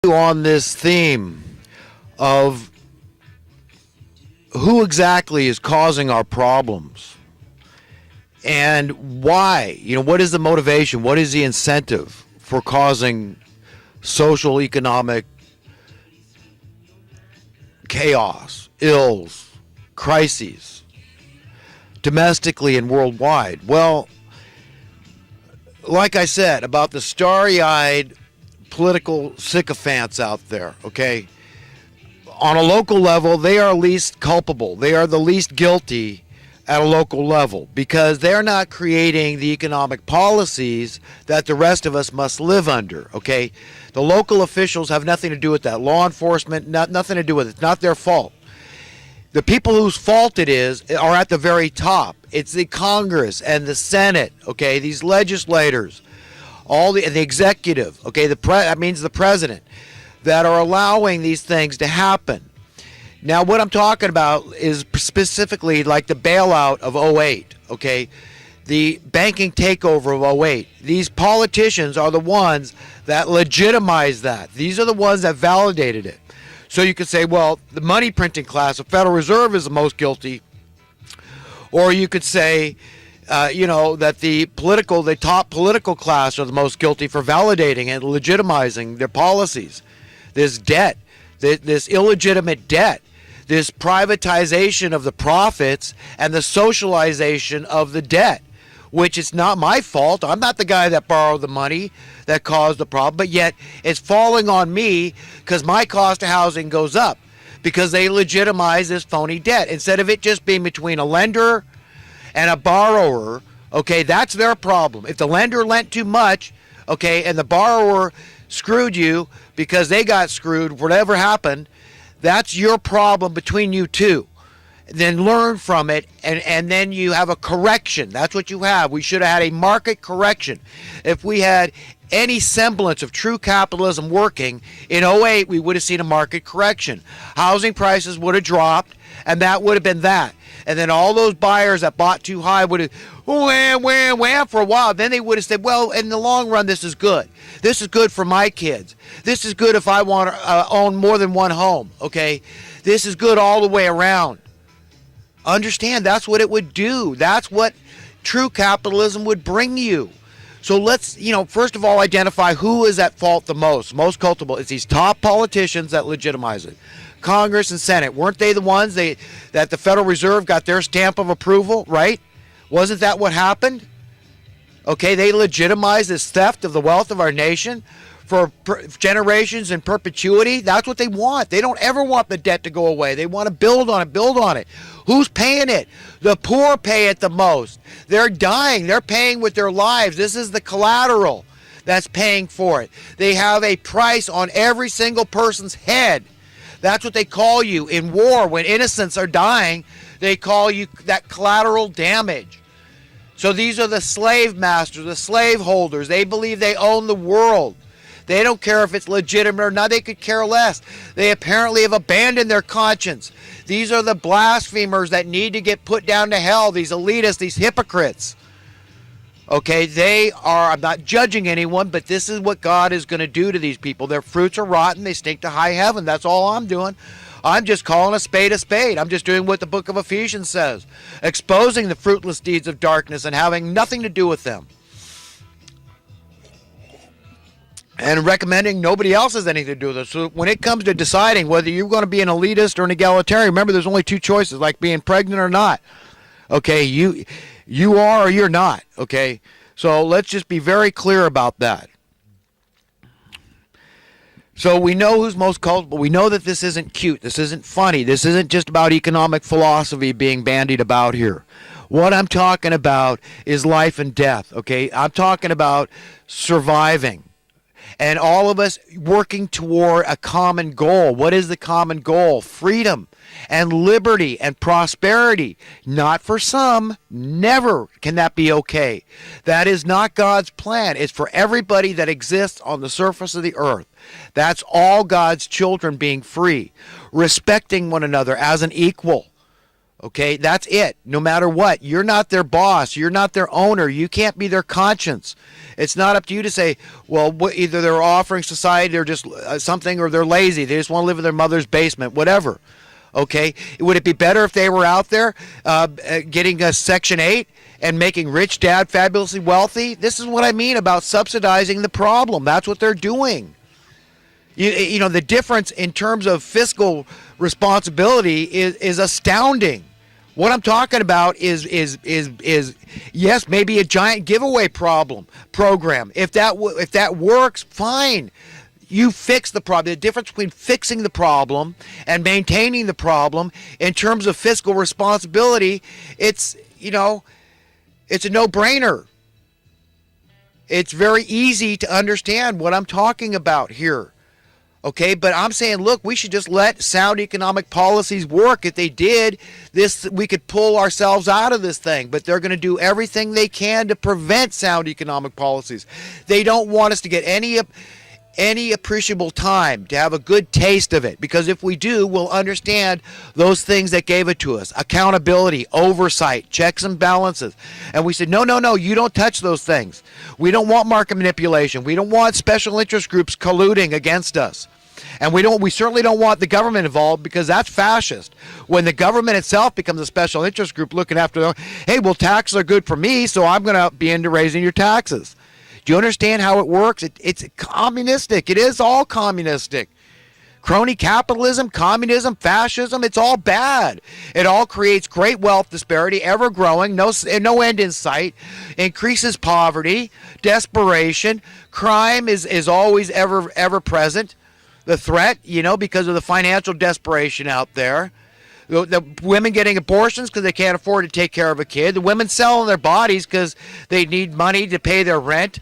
On this theme of who exactly is causing our problems and why, what is the motivation? What is the incentive for causing social, economic chaos, ills, crises, domestically and worldwide? Well, like I said about the starry-eyed political sycophants out there, okay? On a local level, they are least culpable. They are the least guilty at a local level because they're not creating the economic policies that the rest of us must live under, okay? The local officials have nothing to do with that. Law enforcement, nothing to do with it. It's not their fault. The people whose fault it is are at the very top. It's the Congress and the Senate, okay? These legislators, the executive, okay, that means the president, that are allowing these things to happen. Now, what I'm talking about is specifically like the bailout of '08, okay, the banking takeover of '08. These politicians are the ones that legitimize that. These are the ones that validated it. So you could say, well, the money printing class, the Federal Reserve, is the most guilty, or you could say, that the top political class are the most guilty for validating and legitimizing their policies. This debt, this illegitimate debt, this privatization of the profits and the socialization of the debt, which is not my fault. I'm not the guy that borrowed the money that caused the problem, but yet it's falling on me because my cost of housing goes up because they legitimize this phony debt instead of it just being between a lender and a borrower. Okay, that's their problem. If the lender lent too much, okay, and the borrower screwed you because they got screwed, whatever happened, that's your problem between you two. Then learn from it, and then you have a correction. That's what you have. We should have had a market correction. If we had any semblance of true capitalism working, in '08 we would have seen a market correction. Housing prices would have dropped, and that would have been that. And then all those buyers that bought too high would have wham for a while. Then they would have said, well, in the long run, this is good. This is good for my kids. This is good if I want to own more than one home, okay? This is good all the way around. Understand, that's what it would do. That's what true capitalism would bring you. So let's, first of all, identify who is at fault the most culpable. It's these top politicians that legitimize it. Congress and Senate, weren't they the ones that the Federal Reserve got their stamp of approval, right? Wasn't that what happened? Okay, they legitimized this theft of the wealth of our nation for generations in perpetuity. That's what they want. They don't ever want the debt to go away. They want to build on it. Who's paying it? The poor pay it the most. They're dying. They're paying with their lives. This is the collateral that's paying for it. They have a price on every single person's head. That's what they call you in war. When innocents are dying, they call you that collateral damage. So these are the slave masters, the slave holders. They believe they own the world. They don't care if it's legitimate or not. They could care less. They apparently have abandoned their conscience. These are the blasphemers that need to get put down to hell, these elitists, these hypocrites. Okay, they are, I'm not judging anyone, but this is what God is going to do to these people. Their fruits are rotten. They stink to high heaven. That's all I'm doing. I'm just calling a spade a spade. I'm just doing what the book of Ephesians says, exposing the fruitless deeds of darkness and having nothing to do with them. And recommending nobody else has anything to do with it. So when it comes to deciding whether you're going to be an elitist or an egalitarian, remember there's only two choices, like being pregnant or not. Okay, you are or you're not, okay? So let's just be very clear about that. So we know who's most culpable. We know that this isn't cute. This isn't funny. This isn't just about economic philosophy being bandied about here. What I'm talking about is life and death, okay? I'm talking about surviving. And all of us working toward a common goal. What is the common goal? Freedom and liberty and prosperity. Not for some. Never can that be okay. That is not God's plan. It's for everybody that exists on the surface of the earth. That's all God's children being free, respecting one another as an equal. Okay, that's it. No matter what, you're not their boss. You're not their owner. You can't be their conscience. It's not up to you to say, well, either they're offering society, they're just something, or they're lazy. They just want to live in their mother's basement, whatever. Okay, would it be better if they were out there getting a Section 8 and making rich dad fabulously wealthy? This is what I mean about subsidizing the problem. That's what they're doing. You know, the difference in terms of fiscal responsibility is astounding. What I'm talking about is yes, maybe a giant giveaway program. If that works, fine. You fix the problem. The difference between fixing the problem and maintaining the problem in terms of fiscal responsibility, it's a no-brainer. It's very easy to understand what I'm talking about here. Okay, but I'm saying, look, we should just let sound economic policies work. If they did this, we could pull ourselves out of this thing. But they're going to do everything they can to prevent sound economic policies. They don't want us to get any appreciable time to have a good taste of it, because if we do, we'll understand those things that gave it to us: accountability, oversight, checks and balances. And we said, no, you don't touch those things. We don't want market manipulation. We don't want special interest groups colluding against us. And we certainly don't want the government involved, because that's fascist. When the government itself becomes a special interest group looking after, hey, well, taxes are good for me, so I'm going to be into raising your taxes. Do you understand how it works? It's communistic. It is all communistic. Crony capitalism, communism, fascism, it's all bad. It all creates great wealth disparity, ever growing, no end in sight, increases poverty, desperation. Crime is always ever present. The threat, because of the financial desperation out there. The women getting abortions because they can't afford to take care of a kid. The women selling their bodies because they need money to pay their rent.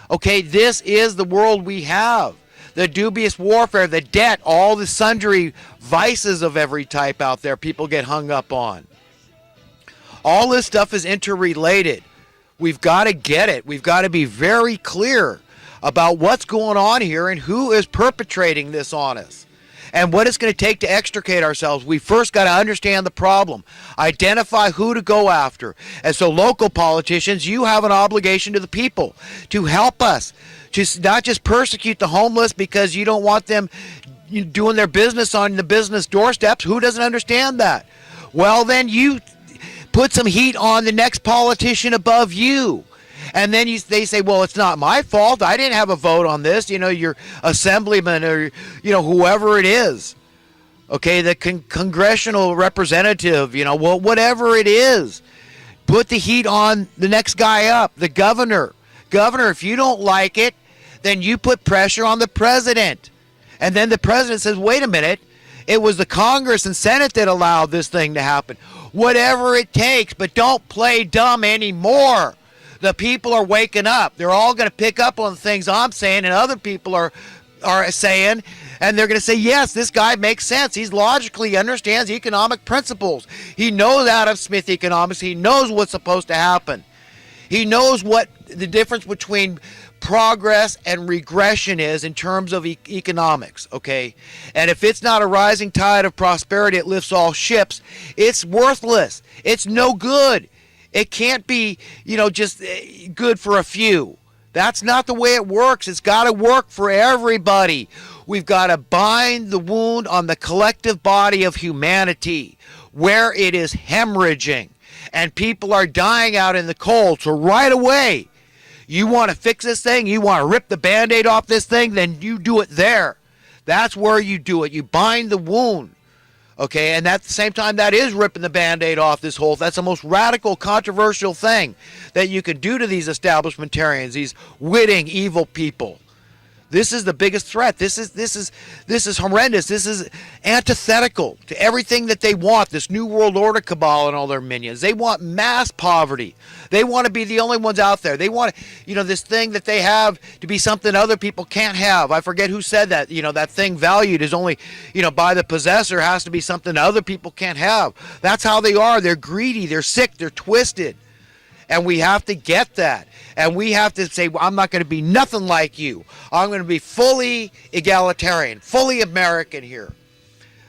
Okay, this is the world we have. The dubious warfare, the debt, all the sundry vices of every type out there people get hung up on. All this stuff is interrelated. We've got to get it. We've got to be very clear about what's going on here and who is perpetrating this on us and what it's going to take to extricate ourselves. We first got to understand the problem, identify who to go after. And so local politicians, you have an obligation to the people to help us, to not just persecute the homeless because you don't want them doing their business on the business doorsteps. Who doesn't understand that? Well, then you put some heat on the next politician above you. And then they say, well, it's not my fault. I didn't have a vote on this. Your assemblyman or, whoever it is. Okay, the congressional representative, well, whatever it is. Put the heat on the next guy up, the governor. Governor, if you don't like it, then you put pressure on the president. And then the president says, wait a minute, it was the Congress and Senate that allowed this thing to happen. Whatever it takes, but don't play dumb anymore. The people are waking up. They're all going to pick up on the things I'm saying and other people are saying, and they're going to say, yes, this guy makes sense. He logically understands economic principles. He knows Adam Smith economics. He knows what's supposed to happen. He knows what the difference between progress and regression is in terms of economics, okay? And if it's not a rising tide of prosperity that lifts all ships, it's worthless. It's no good. It can't be, just good for a few. That's not the way it works. It's got to work for everybody. We've got to bind the wound on the collective body of humanity where it is hemorrhaging and people are dying out in the cold. So right away, you want to fix this thing, you want to rip the Band-Aid off this thing, then you do it there. That's where you do it. You bind the wound. Okay, and at the same time, that is ripping the Band-Aid off this whole. That's the most radical, controversial thing that you can do to these establishmentarians, these witting, evil people. This is the biggest threat. This is horrendous. This is antithetical to everything that they want. This New World Order cabal and all their minions. They want mass poverty. They want to be the only ones out there. They want, this thing that they have to be something other people can't have. I forget who said that. That thing valued is only, by the possessor has to be something other people can't have. That's how they are. They're greedy. They're sick. They're twisted. And we have to get that. And we have to say, well, I'm not going to be nothing like you. I'm going to be fully egalitarian, fully American here.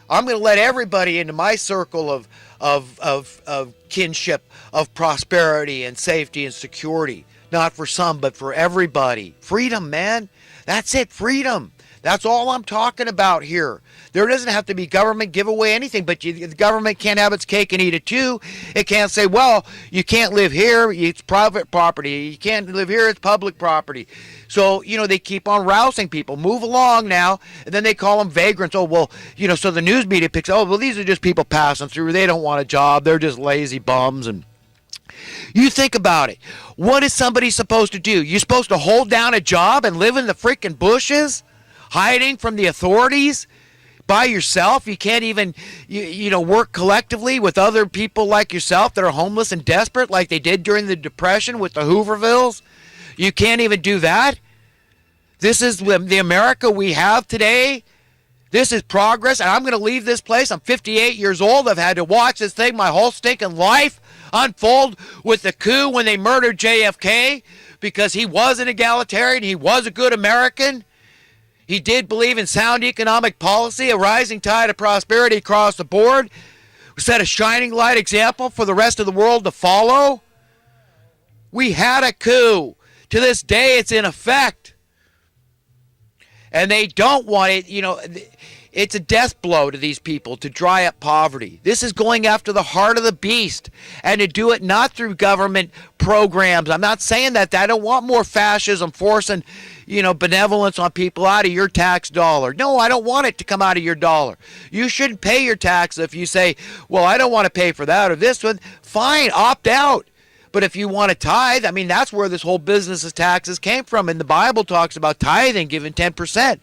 I'm going to let everybody into my circle of kinship, of prosperity and safety and security. Not for some, but for everybody. Freedom, man. That's it, freedom. That's all I'm talking about here. There doesn't have to be government give away anything, but the government can't have its cake and eat it too. It can't say, well, you can't live here, it's private property. You can't live here, it's public property. So, they keep on rousing people. Move along now, and then they call them vagrants. Oh, well, so the news media picks, oh, well, these are just people passing through. They don't want a job. They're just lazy bums. And you think about it. What is somebody supposed to do? You're supposed to hold down a job and live in the freaking bushes? Hiding from the authorities by yourself? You can't even work collectively with other people like yourself that are homeless and desperate like they did during the Depression with the Hoovervilles? You can't even do that? This is the America we have today? This is progress, and I'm going to leave this place. I'm 58 years old. I've had to watch this thing my whole stinking life unfold with the coup when they murdered JFK because he was an egalitarian. He was a good American. He did believe in sound economic policy, a rising tide of prosperity across the board, set a shining light example for the rest of the world to follow. We had a coup. To this day, it's in effect. And they don't want it, it's a death blow to these people to dry up poverty. This is going after the heart of the beast, and to do it not through government programs. I'm not saying that. I don't want more fascism forcing, benevolence on people out of your tax dollar. No, I don't want it to come out of your dollar. You shouldn't pay your tax if you say, well, I don't want to pay for that or this one. Fine, opt out. But if you want to tithe, that's where this whole business of taxes came from. And the Bible talks about tithing, giving 10%.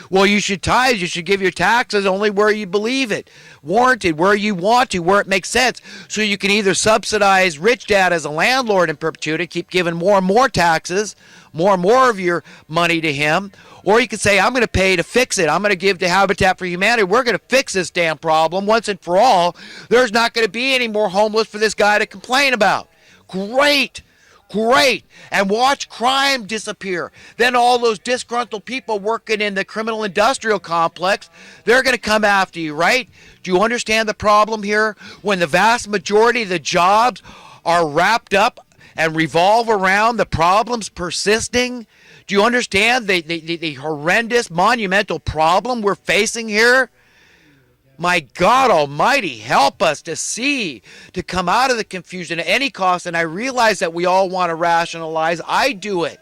Well, you should tithe. You should give your taxes only where you believe it. Warranted, where you want to, where it makes sense. So you can either subsidize rich dad as a landlord in perpetuity, keep giving more and more taxes, more and more of your money to him. Or you could say, I'm going to pay to fix it. I'm going to give to Habitat for Humanity. We're going to fix this damn problem once and for all. There's not going to be any more homeless for this guy to complain about. Great. And watch crime disappear. Then all those disgruntled people working in the criminal industrial complex, they're going to come after you, right? Do you understand the problem here? When the vast majority of the jobs are wrapped up and revolve around the problems persisting, do you understand the horrendous, monumental problem we're facing here? My God Almighty, help us to see, to come out of the confusion at any cost. And I realize that we all want to rationalize. I do it.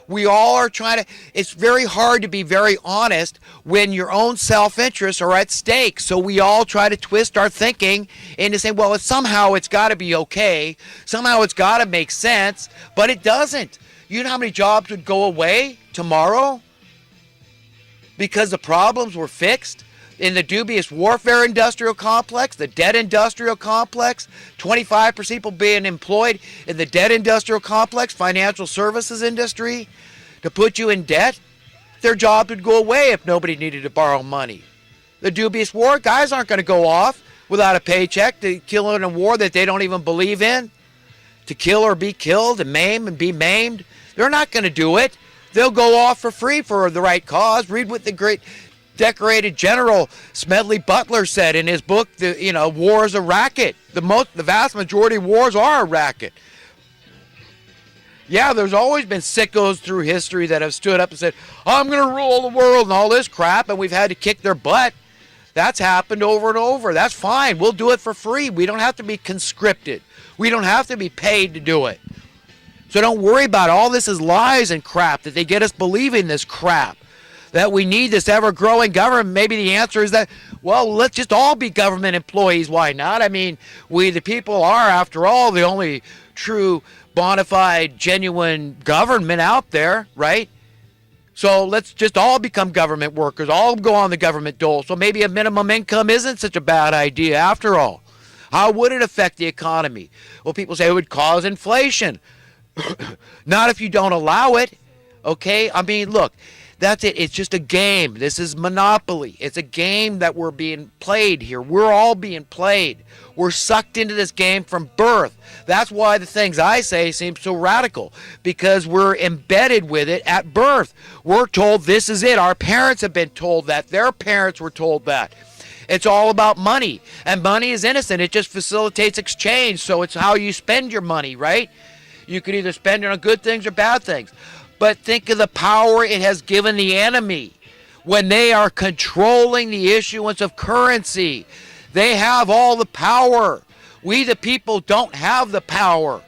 We all are trying to, it's very hard to be very honest when your own self-interests are at stake. So we all try to twist our thinking into saying, well, somehow it's got to be okay. Somehow it's got to make sense. But it doesn't. You know how many jobs would go away tomorrow because the problems were fixed? In the dubious warfare industrial complex, the debt industrial complex, 25% people being employed in the debt industrial complex, financial services industry, to put you in debt, their jobs would go away if nobody needed to borrow money. The dubious war, guys aren't going to go off without a paycheck to kill in a war that they don't even believe in, to kill or be killed and maim and be maimed. They're not going to do it. They'll go off for free for the right cause. Read what the great decorated General Smedley Butler said in his book, War is a Racket. The vast majority of wars are a racket. Yeah, there's always been sickos through history that have stood up and said, I'm going to rule the world and all this crap, and we've had to kick their butt. That's happened over and over. That's fine. We'll do it for free. We don't have to be conscripted. We don't have to be paid to do it. So don't worry about it. All this is lies and crap that they get us believing this crap. That we need this ever-growing government. Maybe the answer is that, well, let's just all be government employees. Why not? We the people are, after all, the only true, bona fide, genuine government out there, right? So let's just all become government workers, all go on the government dole. So maybe a minimum income isn't such a bad idea after all. How would it affect the economy? Well, people say it would cause inflation. Not if you don't allow it, okay? Look. That's it. It's just a game. This is Monopoly. It's a game that we're being played here. We're all being played. We're sucked into this game from birth. That's why the things I say seem so radical, because we're embedded with it at birth. We're told this is it. Our parents have been told that. Their parents were told that. It's all about money. And money is innocent. It just facilitates exchange. So it's how you spend your money, right? You can either spend it on good things or bad things. But think of the power it has given the enemy when they are controlling the issuance of currency. They have all the power. We, the people, don't have the power.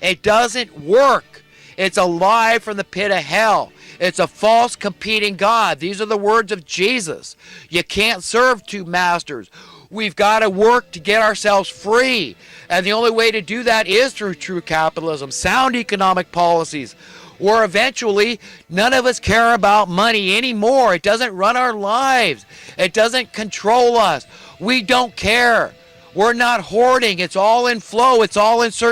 It doesn't work. It's a lie from the pit of hell. It's a false competing God. These are the words of Jesus. You can't serve two masters. We've got to work to get ourselves free. And the only way to do that is through true capitalism, sound economic policies, where eventually none of us care about money anymore. It doesn't run our lives. It doesn't control us. We don't care. We're not hoarding. It's all in flow. It's all in circulation.